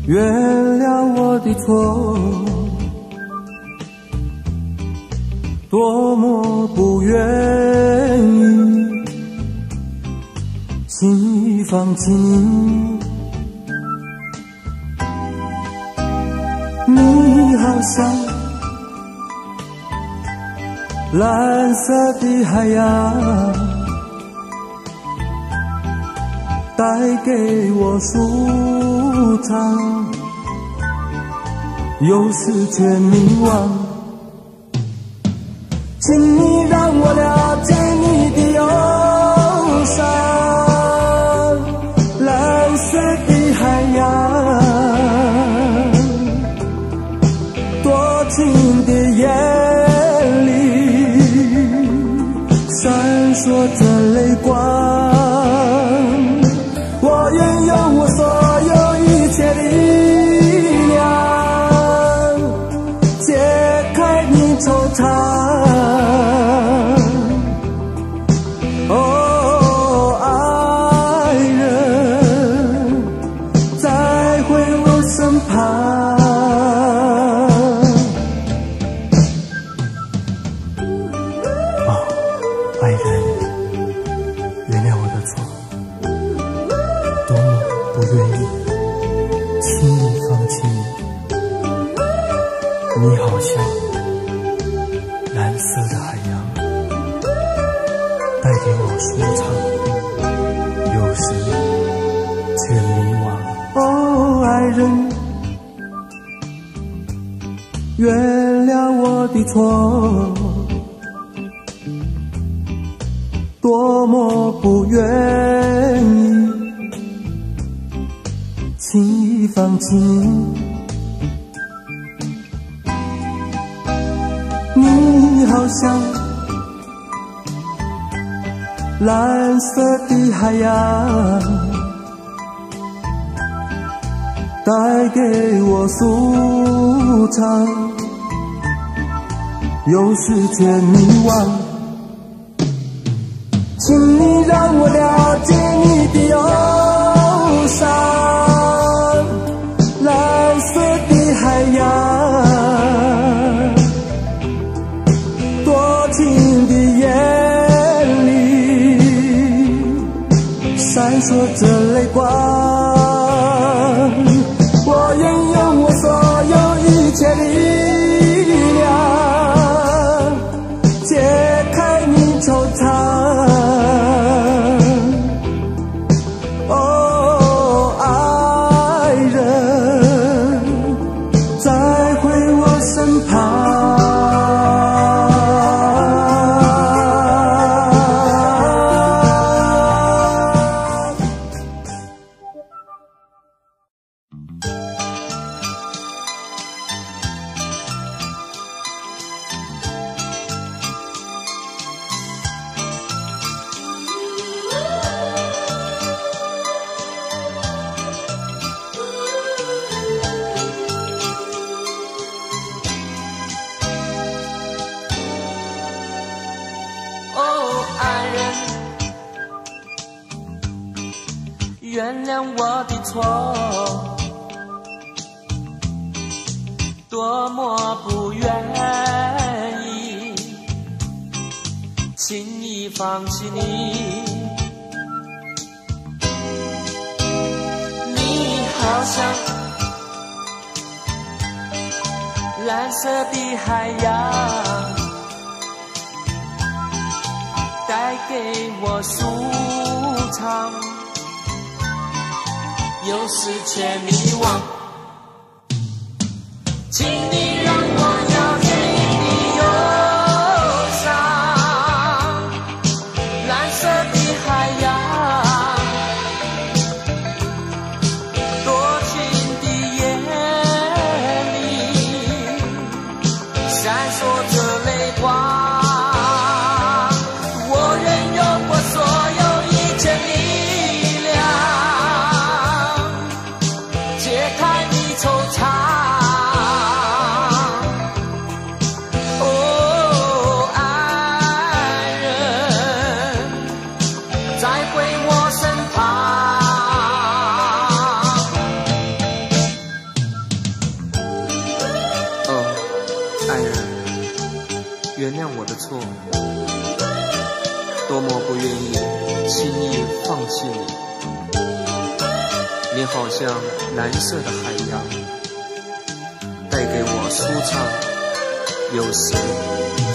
原谅我的错，多么不愿意轻易放弃你，你好像蓝色的海洋，带给我舒畅，有时却迷惘。请你让我了解你的忧伤，蓝色的海洋，多情的眼里闪烁着泪光。我愿用我所有一切力量解开你惆怅。哦，爱人，再回我身旁。哦，爱人，原谅我的错。多么不愿意轻易放弃你，你好像蓝色的海洋，带给我舒畅，有时却迷惘。哦，爱人，原谅我的错，多么不愿意轻易放弃你，你好像蓝色的海洋，带给我舒畅，有时却迷惘。请你让我了解你的忧伤，蓝色的海洋，多情的眼里闪烁着泪光。我愿用我所有一切力量解开你惆怅。原谅我的错，多么不愿意轻易放弃你，你好像蓝色的海洋，带给我舒畅，有时却迷惘。请你让我了解你的忧伤，蓝色的海洋，多情的眼里原谅我的错，多么不愿意轻易放弃你。你好像蓝色的海洋，带给我舒畅，有时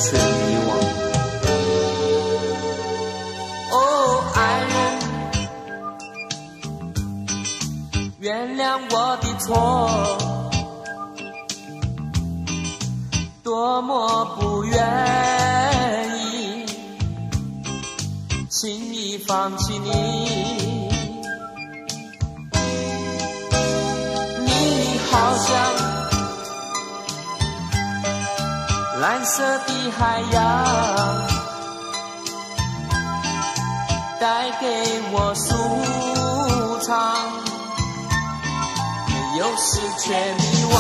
却迷惘。哦，爱人，原谅我的错，多么不愿意轻易放弃你。你好像蓝色的海洋，带给我舒畅，有时却迷惘。